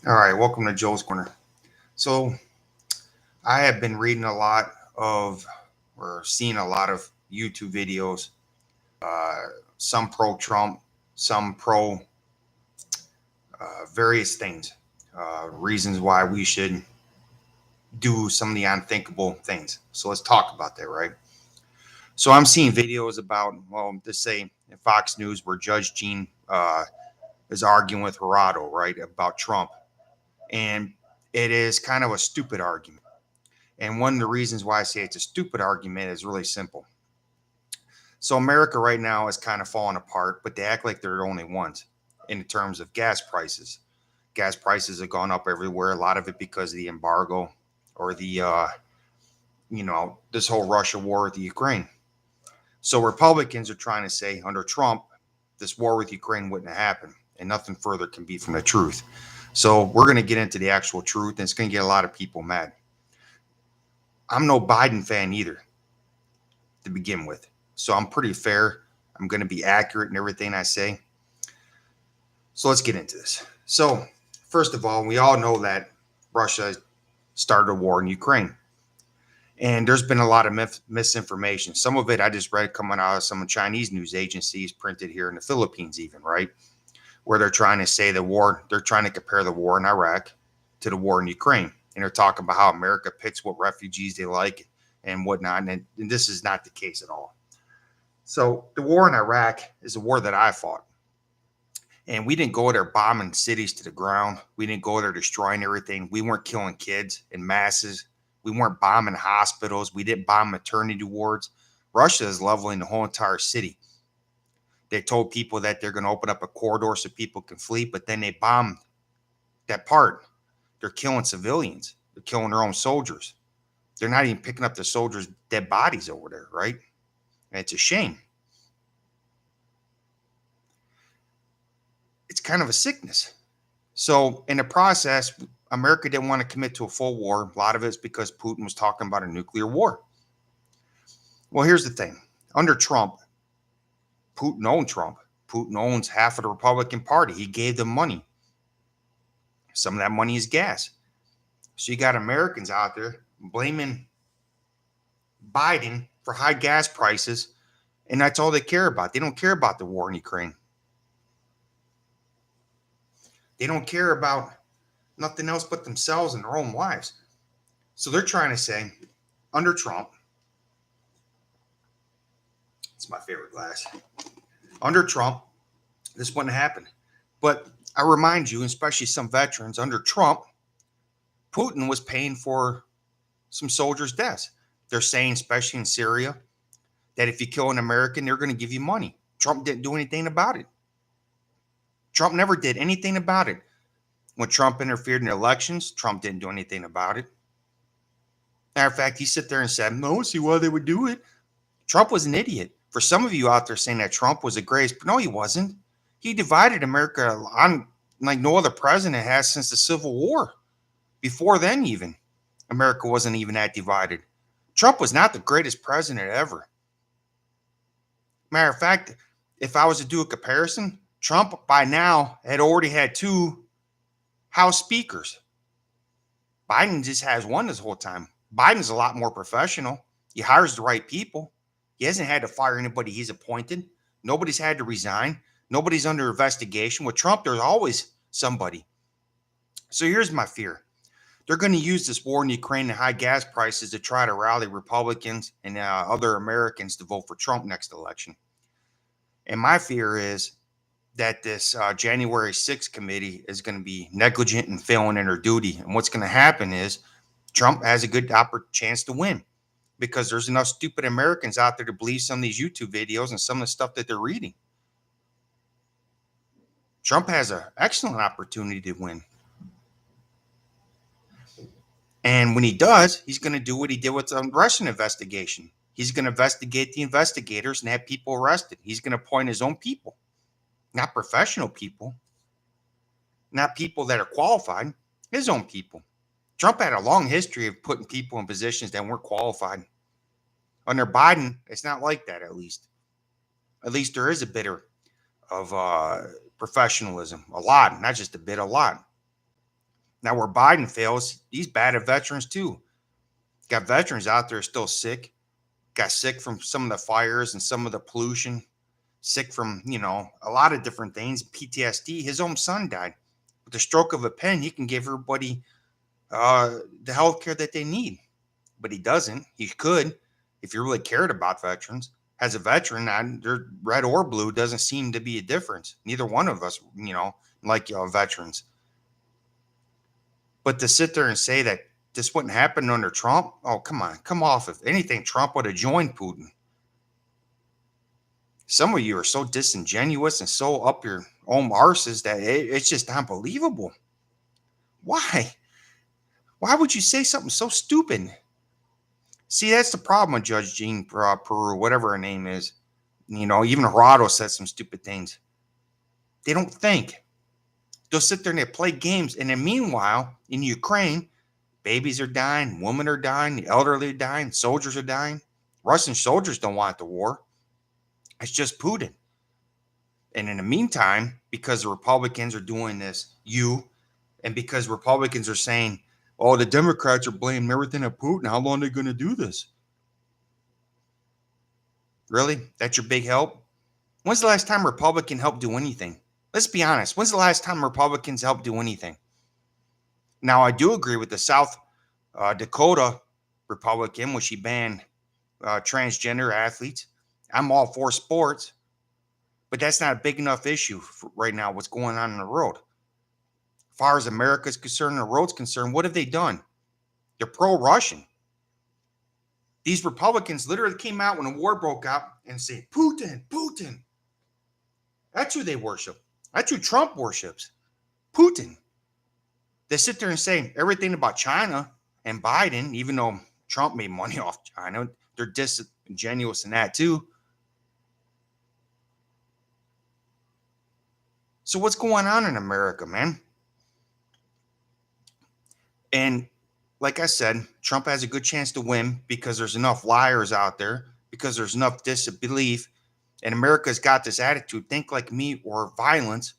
All right, welcome to Joe's Corner. So, I have been reading a lot of or seeing a lot of YouTube videos, uh, some pro Trump, some pro various things, reasons why we should do some of the unthinkable things. So, let's talk about that, right? So, I'm seeing videos about, well, just say in Fox News where Judge Jean is arguing with Gerardo, right, about Trump. And it is kind of a stupid argument. And one of the reasons why I say it's a stupid argument is really simple. So America right now is kind of falling apart, but they act like they're the only ones in terms of gas prices. Gas prices have gone up everywhere. A lot of it because of the embargo or this whole Russia war with the Ukraine. So Republicans are trying to say under Trump, this war with Ukraine wouldn't have happened, and nothing further can be from the truth. So we're going to get into the actual truth, and it's going to get a lot of people mad. I'm no Biden fan either to begin with. So I'm pretty fair. I'm going to be accurate in everything I say. So let's get into this. So, first of all, we all know that Russia started a war in Ukraine. And there's been a lot of misinformation. Some of it I just read coming out of some Chinese news agencies printed here in the Philippines, even, right? Where they're trying to say they're trying to compare the war in Iraq to the war in Ukraine. And they're talking about how America picks what refugees they like and whatnot. And this is not the case at all. So the war in Iraq is a war that I fought. And we didn't go there bombing cities to the ground. We didn't go there destroying everything. We weren't killing kids in masses. We weren't bombing hospitals. We didn't bomb maternity wards. Russia is leveling the whole entire city. They told people that they're going to open up a corridor so people can flee, but then they bombed that part. They're killing civilians. They're killing their own soldiers. They're not even picking up the soldiers' dead bodies over there, right? And it's a shame. It's kind of a sickness. So in the process, America didn't want to commit to a full war. A lot of it's because Putin was talking about a nuclear war. Well, here's the thing. Under Trump, Putin owned Trump. Putin owns half of the Republican Party. He gave them money. Some of that money is gas. So you got Americans out there blaming Biden for high gas prices, and that's all they care about. They don't care about the war in Ukraine. They don't care about nothing else but themselves and their own lives. So they're trying to say, under Trump, it's my favorite glass. Under Trump, this wouldn't happen. But I remind you, especially some veterans, under Trump, Putin was paying for some soldiers' deaths. They're saying, especially in Syria, that if you kill an American, they're going to give you money. Trump didn't do anything about it. Trump never did anything about it. When Trump interfered in the elections, Trump didn't do anything about it. Matter of fact, he sit there and said, no, see why they would do it. Trump was an idiot. For some of you out there saying that Trump was the greatest, but no, he wasn't. He divided America on like no other president has since the Civil War. Before then, even, America wasn't even that divided. Trump was not the greatest president ever. Matter of fact, if I was to do a comparison, Trump by now had already had two House speakers. Biden just has one this whole time. Biden's a lot more professional. He hires the right people. He hasn't had to fire anybody he's appointed. Nobody's had to resign. Nobody's under investigation. With Trump, there's always somebody. So here's my fear. They're going to use this war in Ukraine and high gas prices to try to rally Republicans and other Americans to vote for Trump next election. And my fear is that this January 6th committee is going to be negligent and failing in their duty. And what's going to happen is Trump has a good chance to win because there's enough stupid Americans out there to believe some of these YouTube videos and some of the stuff that they're reading. Trump has an excellent opportunity to win. And when he does, he's going to do what he did with the Russian investigation. He's going to investigate the investigators and have people arrested. He's going to appoint his own people, not professional people, not people that are qualified, his own people. Trump had a long history of putting people in positions that weren't qualified. Under Biden, it's not like that, at least. At least there is a bit of professionalism, a lot, not just a bit, a lot. Now, where Biden fails, he's bad at veterans too. Got veterans out there still sick, got sick from some of the fires and some of the pollution, sick from, a lot of different things, PTSD. His own son died. With the stroke of a pen, he can give everybody the health care that they need. But he doesn't. He could, if he really cared about veterans. As a veteran, they're red or blue, doesn't seem to be a difference. Neither one of us, like veterans. But to sit there and say that this wouldn't happen under Trump, oh, come on, come off. If anything, Trump would have joined Putin. Some of you are so disingenuous and so up your own arses that it's just unbelievable. Why? Why would you say something so stupid? See, that's the problem with Judge Jean Peru, whatever her name is. Even Gerardo said some stupid things. They don't think. They'll sit there and they play games. And then meanwhile, in Ukraine, babies are dying, women are dying, the elderly are dying, soldiers are dying. Russian soldiers don't want the war. It's just Putin. And in the meantime, because the Republicans are doing this, and because Republicans are saying, oh, the Democrats are blaming everything on Putin, how long are they going to do this? Really? That's your big help? When's the last time a Republican helped do anything? Let's be honest. When's the last time Republicans helped do anything? Now, I do agree with the South Dakota Republican, when she banned transgender athletes. I'm all for sports, but that's not a big enough issue right now, what's going on in the world. As far as America's concerned and the world's concerned, what have they done? They're pro-Russian. These Republicans literally came out when the war broke out and say, Putin, Putin. That's who they worship. That's who Trump worships. Putin. They sit there and say everything about China and Biden, even though Trump made money off China, they're disingenuous in that too. So what's going on in America, man? And like I said, Trump has a good chance to win because there's enough liars out there, because there's enough disbelief. And America's got this attitude, think like me or violence,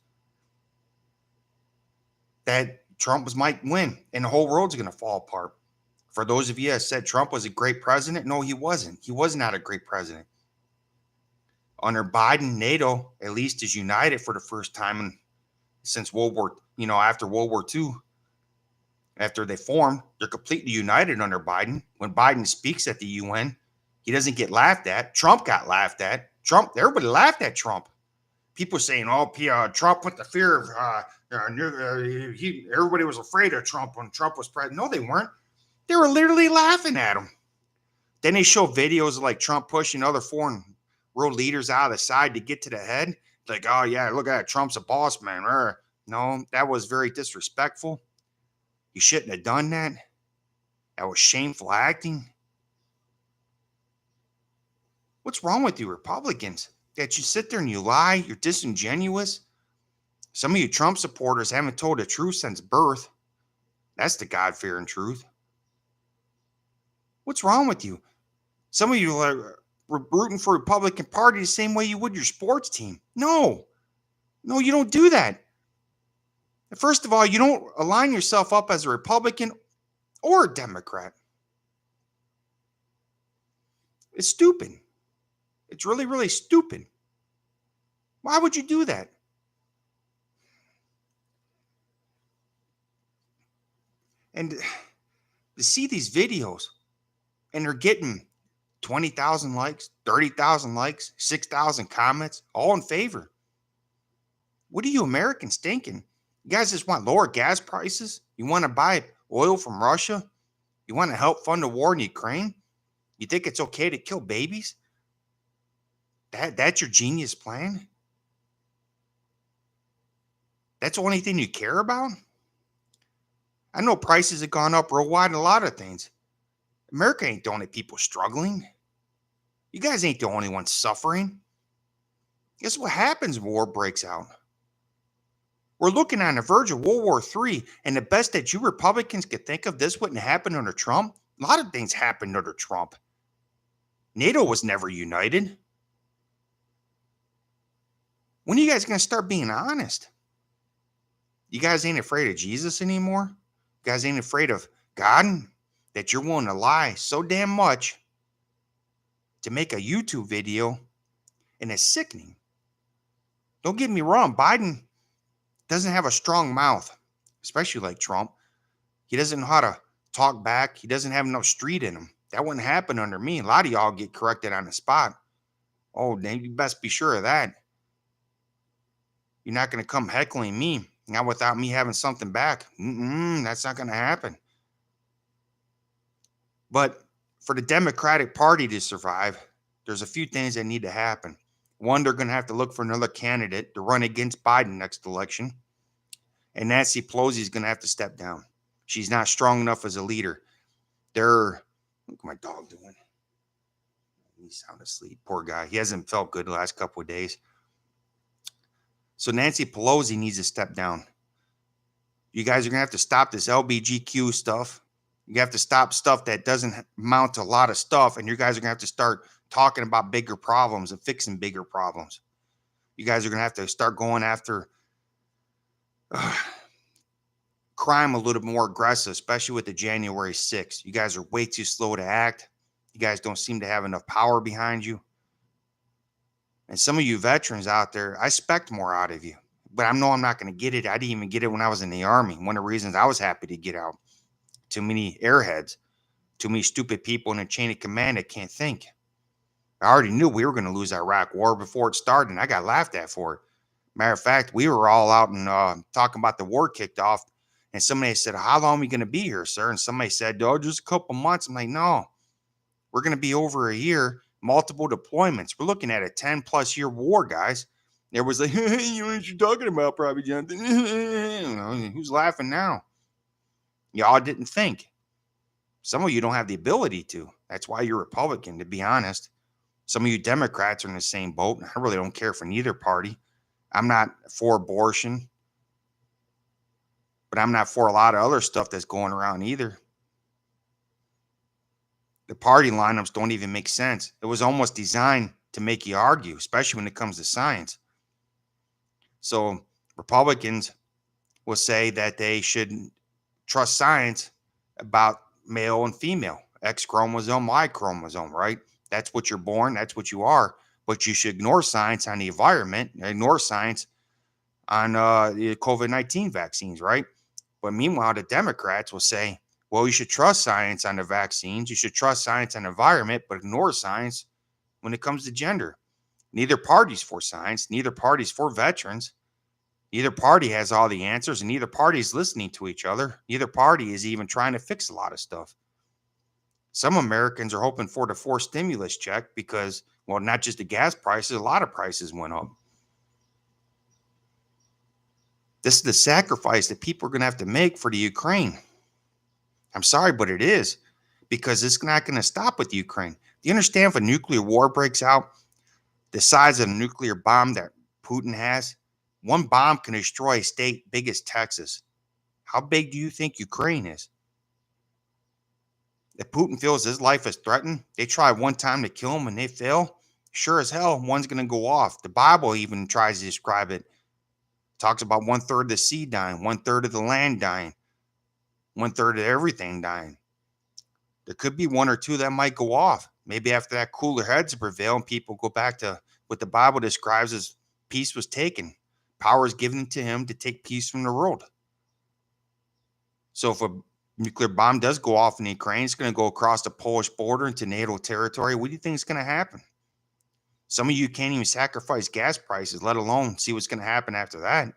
that Trump might win and the whole world's going to fall apart. For those of you that said Trump was a great president, no, he wasn't. He was not a great president. Under Biden, NATO at least is united for the first time since after World War II. After they formed, they're completely united under Biden. When Biden speaks at the UN, he doesn't get laughed at. Trump got laughed at. Everybody laughed at Trump. People saying, "Oh, Trump put the fear of everybody was afraid of Trump when Trump was president." No, they weren't. They were literally laughing at him. Then they show videos of like Trump pushing other foreign world leaders out of the side to get to the head. Like, oh yeah, look at that, Trump's a boss man. No, that was very disrespectful. You shouldn't have done that. That was shameful acting. What's wrong with you Republicans? That you sit there and you lie, you're disingenuous. Some of you Trump supporters haven't told the truth since birth. That's the God-fearing truth. What's wrong with you? Some of you are rooting for Republican Party the same way you would your sports team. No, you don't do that. First of all, you don't align yourself up as a Republican or a Democrat. It's stupid. It's really, really stupid. Why would you do that? And to see these videos and they're getting 20,000 likes, 30,000 likes, 6,000 comments, all in favor. What are you Americans thinking? You guys just want lower gas prices? You want to buy oil from Russia? You want to help fund the war in Ukraine? You think it's okay to kill babies? That's your genius plan? That's the only thing you care about? I know prices have gone up real wide in a lot of things. America ain't the only people struggling. You guys ain't the only ones suffering. Guess what happens when war breaks out? We're looking on the verge of World War III, and the best that you Republicans could think of, this wouldn't happen under Trump. A lot of things happened under Trump. NATO was never united. When are you guys going to start being honest? You guys ain't afraid of Jesus anymore? You guys ain't afraid of God, that you're willing to lie so damn much to make a YouTube video, and it's sickening. Don't get me wrong, Biden doesn't have a strong mouth, especially like Trump. He doesn't know how to talk back. He doesn't have enough street in him. That wouldn't happen under me. A lot of y'all get corrected on the spot. Oh, then you best be sure of that. You're not going to come heckling me now without me having something back. That's not going to happen. But for the Democratic Party to survive, there's a few things that need to happen. One, they're going to have to look for another candidate to run against Biden next election. And Nancy Pelosi is going to have to step down. She's not strong enough as a leader. Look at my dog doing. He's sound asleep. Poor guy. He hasn't felt good the last couple of days. So Nancy Pelosi needs to step down. You guys are going to have to stop this LBGQ stuff. You have to stop stuff that doesn't amount to a lot of stuff. And you guys are going to have to start talking about bigger problems and fixing bigger problems. You guys are going to have to start going after crime a little more aggressive, especially with the January 6th. You guys are way too slow to act. You guys don't seem to have enough power behind you. And some of you veterans out there, I expect more out of you. But I know I'm not going to get it. I didn't even get it when I was in the Army. One of the reasons I was happy to get out. Too many airheads. Too many stupid people in a chain of command that can't think. I already knew we were going to lose Iraq war before it started, and I got laughed at for it. Matter of fact, we were all out and talking about the war kicked off, and somebody said, how long are we going to be here, sir? And somebody said, oh, just a couple months. I'm like, no, we're going to be over a year, multiple deployments. We're looking at a 10-plus year war, guys. There was like, you know what you're talking about, probably, Jonathan. Who's laughing now? Y'all didn't think. Some of you don't have the ability to. That's why you're Republican, to be honest. Some of you Democrats are in the same boat. I really don't care for neither party. I'm not for abortion, but I'm not for a lot of other stuff that's going around either. The party lineups don't even make sense. It was almost designed to make you argue, especially when it comes to science. So Republicans will say that they shouldn't trust science about male and female, X chromosome, Y chromosome, right? That's what you're born. That's what you are. But you should ignore science on the environment, ignore science on the COVID-19 vaccines, right? But meanwhile, the Democrats will say, well, you should trust science on the vaccines. You should trust science on the environment, but ignore science when it comes to gender. Neither party's for science. Neither party's for veterans. Neither party has all the answers, and neither party is listening to each other. Neither party is even trying to fix a lot of stuff. Some Americans are hoping for the forced stimulus check because, well, not just the gas prices, a lot of prices went up. This is the sacrifice that people are going to have to make for the Ukraine. I'm sorry, but it is, because it's not going to stop with Ukraine. Do you understand if a nuclear war breaks out, the size of a nuclear bomb that Putin has, one bomb can destroy a state big as Texas. How big do you think Ukraine is? If Putin feels his life is threatened, they try one time to kill him and they fail, sure as hell, one's going to go off. The Bible even tries to describe it. Talks about 1/3 of the sea dying, 1/3 of the land dying, 1/3 of everything dying. There could be one or two that might go off. Maybe after that cooler heads prevail and people go back to what the Bible describes as peace was taken. Power is given to him to take peace from the world. So if a nuclear bomb does go off in Ukraine, it's going to go across the Polish border into NATO territory. What do you think is going to happen? Some of you can't even sacrifice gas prices, let alone see what's going to happen after that.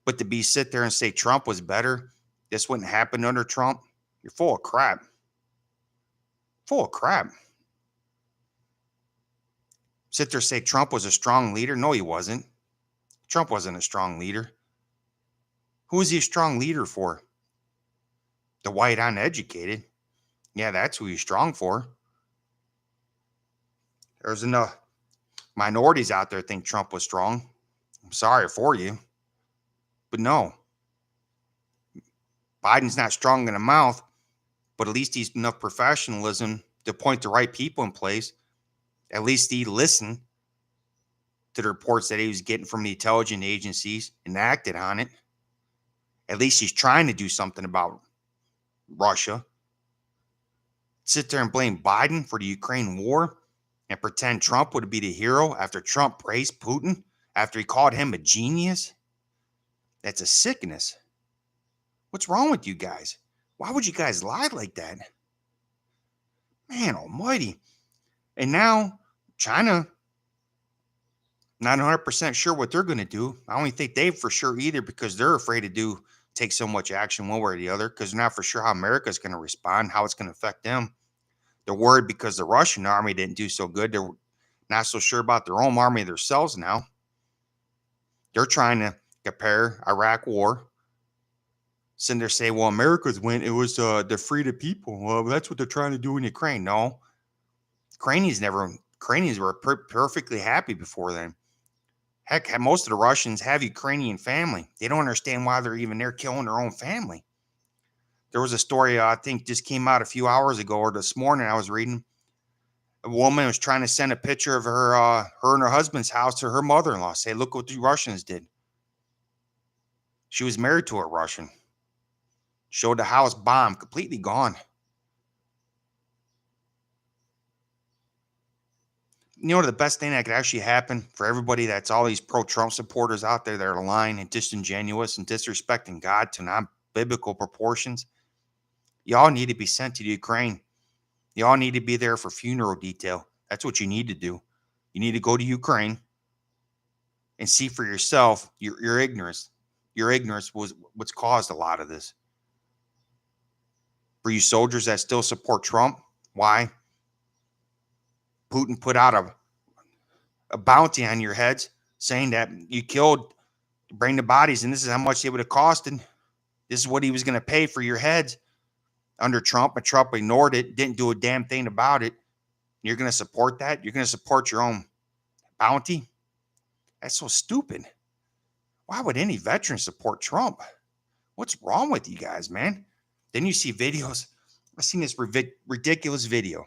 But to sit there and say Trump was better, this wouldn't happen under Trump, you're full of crap. Full of crap. Sit there and say Trump was a strong leader. No, he wasn't. Trump wasn't a strong leader. Who was he a strong leader for? The white uneducated. Yeah, that's who he's strong for. There's enough minorities out there think Trump was strong. I'm sorry for you. But no. Biden's not strong in the mouth, but at least he's enough professionalism to point the right people in place. At least he listened to the reports that he was getting from the intelligence agencies and acted on it. At least he's trying to do something about Russia. Sit there and blame Biden for the Ukraine war and pretend Trump would be the hero after Trump praised Putin, after he called him a genius. That's a sickness. What's wrong with you guys? Why would you guys lie like that? Man almighty. And now China, not 100% sure what they're going to do. I don't think they for sure either, because they're afraid to take so much action one way or the other, because they're not for sure how America's going to respond, how it's going to affect them. They're worried because the Russian army didn't do so good. They're not so sure about their own army themselves now. They're trying to compare Iraq war. Sitting there say, well, America's win. It was to free the people. Well, that's what they're trying to do in Ukraine. No, Ukrainians were perfectly happy before then. Heck, most of the Russians have Ukrainian family. They don't understand why they're even there killing their own family. There was a story I think just came out a few hours ago or this morning I was reading. A woman was trying to send a picture of her and her husband's house to her mother-in-law. Say, look what the Russians did. She was married to a Russian. Showed the house bombed, completely gone. You know, the best thing that could actually happen for everybody that's all these pro-Trump supporters out there that are lying and disingenuous and disrespecting God to non-biblical proportions, y'all need to be sent to the Ukraine. Y'all need to be there for funeral detail. That's what you need to do. You need to go to Ukraine and see for yourself your ignorance. Your ignorance was what's caused a lot of this. For you soldiers that still support Trump, why? Putin put out a bounty on your heads saying that you killed, bring the bodies, and this is how much it would have costed. This is what he was going to pay for your heads under Trump, but Trump ignored it, didn't do a damn thing about it. You're going to support that? You're going to support your own bounty? That's so stupid. Why would any veteran support Trump? What's wrong with you guys, man? Then you see videos. I've seen this ridiculous video.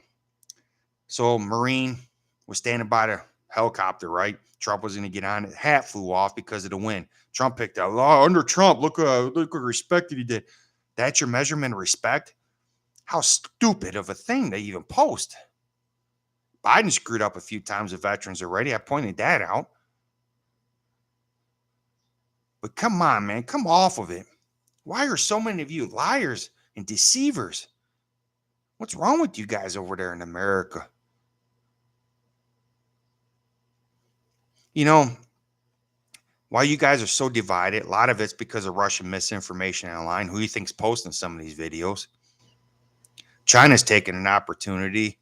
So a Marine was standing by the helicopter, right? Trump was going to get on it. Hat flew off because of the wind. Trump picked up. Oh, under Trump, look what respect that he did. That's your measurement of respect? How stupid of a thing they even post. Biden screwed up a few times with veterans already. I pointed that out. But come on, man. Come off of it. Why are so many of you liars and deceivers? What's wrong with you guys over there in America? You know, why you guys are so divided, a lot of it's because of Russian misinformation online. Who you think's posting some of these videos? China's taking an opportunity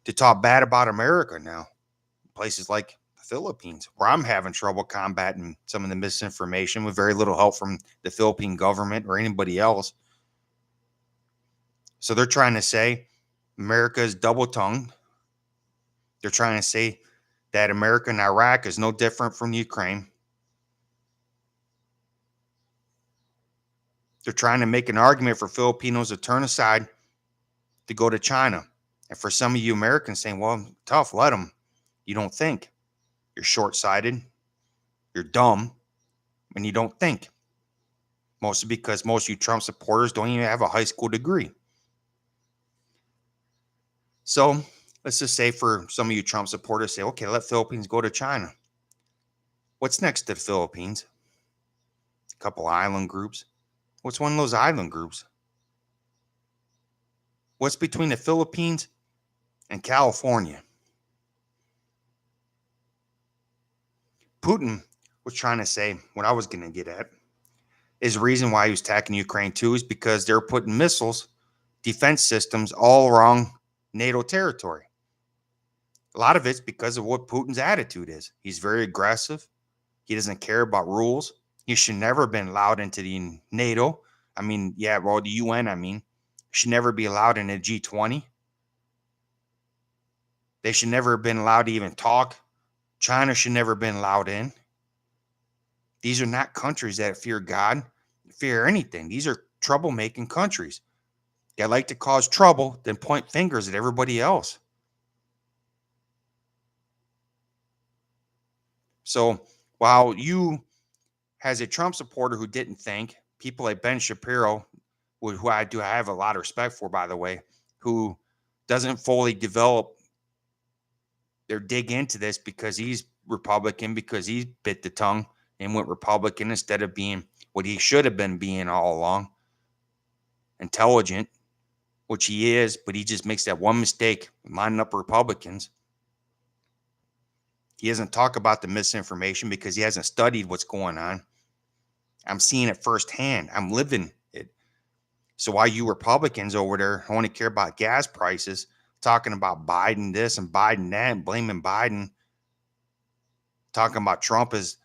to talk bad about America now. Places like the Philippines, where I'm having trouble combating some of the misinformation with very little help from the Philippine government or anybody else. So they're trying to say America is double-tongued. They're trying to say that America and Iraq is no different from Ukraine. They're trying to make an argument for Filipinos to turn aside to go to China. And for some of you Americans saying, well, tough, let them. You don't think. You're short-sighted. You're dumb. And you don't think. Mostly because most of you Trump supporters don't even have a high school degree. So let's just say for some of you Trump supporters say, okay, let Philippines go to China. What's next to the Philippines? A couple island groups. What's one of those island groups? What's between the Philippines and California? Putin was trying to say, what I was going to get at, is the reason why he was attacking Ukraine too is because they're putting missiles, defense systems all around NATO territory. A lot of it's because of what Putin's attitude is. He's very aggressive. He doesn't care about rules. He should never have been allowed into the NATO. I mean, yeah, well, the UN, I mean, should never be allowed in a G20. They should never have been allowed to even talk. China should never have been allowed in. These are not countries that fear God, fear anything. These are troublemaking countries that like to cause trouble, then point fingers at everybody else. So while you, as a Trump supporter who didn't think, people like Ben Shapiro, who I do have a lot of respect for, by the way, who doesn't fully develop or dig into this because he's Republican, because he bit the tongue and went Republican instead of being what he should have been being all along, intelligent, which he is, but he just makes that one mistake, lining up Republicans. He doesn't talk about the misinformation because he hasn't studied what's going on. I'm seeing it firsthand. I'm living it. So why you Republicans over there only care about gas prices, talking about Biden this and Biden that, and blaming Biden, talking about Trump as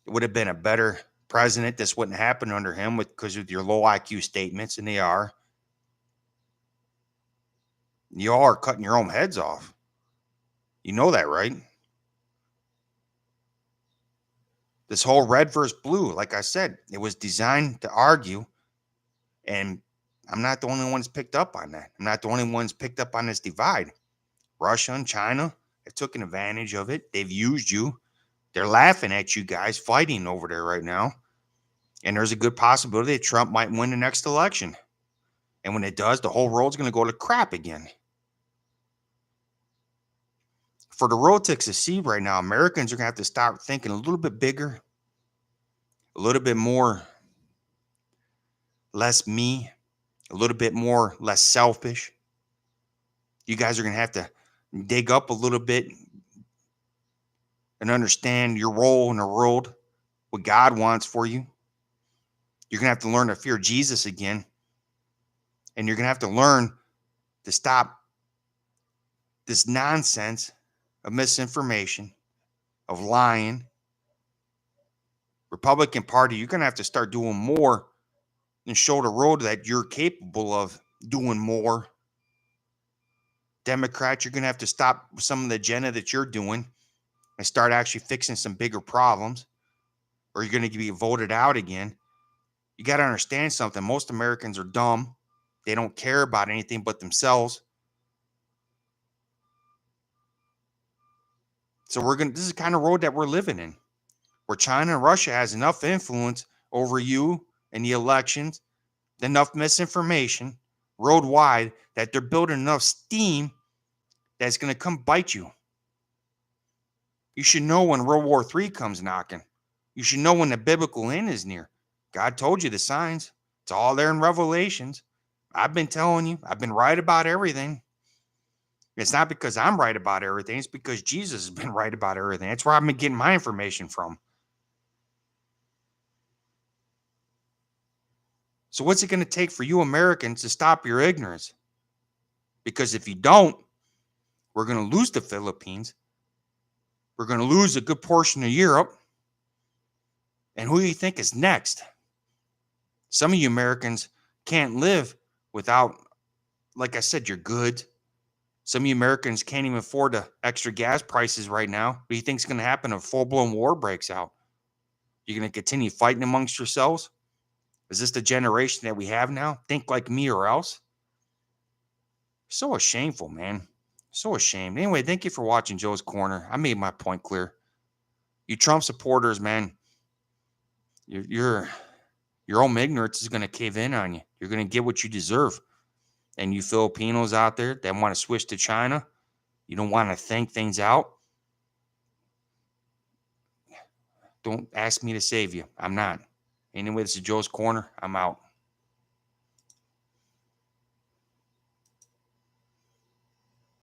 it would have been a better president. This wouldn't happen under him because of your low IQ statements, and they are. You all are cutting your own heads off. You know that, right? This whole red versus blue, like I said, it was designed to argue, and I'm not the only one that's picked up on that. I'm not the only one that's picked up on this divide. Russia and China have taken advantage of it. They've used you. They're laughing at you guys fighting over there right now. And there's a good possibility that Trump might win the next election. And when it does, the whole world's going to go to crap again. For the world to succeed right now, Americans are going to have to start thinking a little bit bigger, a little bit more, less me, a little bit more, less selfish. You guys are going to have to dig up a little bit and understand your role in the world, what God wants for you. You're going to have to learn to fear Jesus again. And you're going to have to learn to stop this nonsense of misinformation, of lying. Republican Party, you're going to have to start doing more and show the world that you're capable of doing more. Democrats, you're going to have to stop some of the agenda that you're doing and start actually fixing some bigger problems, or you're going to be voted out again. You got to understand something. Most Americans are dumb. They don't care about anything but themselves. So this is the kind of road that we're living in, where China and Russia has enough influence over you and the elections, enough misinformation worldwide that they're building enough steam that's going to come bite you. You should know when World War III comes knocking. You should know when the biblical end is near. God told you the signs. It's all there in Revelations. I've been telling you. I've been right about everything. It's not because I'm right about everything. It's because Jesus has been right about everything. That's where I've been getting my information from. So what's it going to take for you Americans to stop your ignorance? Because if you don't, we're going to lose the Philippines. We're going to lose a good portion of Europe. And who do you think is next? Some of you Americans can't live without, like I said, your goods. Some of you Americans can't even afford the extra gas prices right now. What do you think is going to happen if a full-blown war breaks out? You're going to continue fighting amongst yourselves? Is this the generation that we have now? Think like me or else? So shameful, man. So ashamed. Anyway, thank you for watching Joe's Corner. I made my point clear. You Trump supporters, man, your own ignorance is going to cave in on you. You're going to get what you deserve. And you Filipinos out there that want to switch to China, you don't want to think things out. Don't ask me to save you. I'm not. Anyway, this is Joe's Corner. I'm out.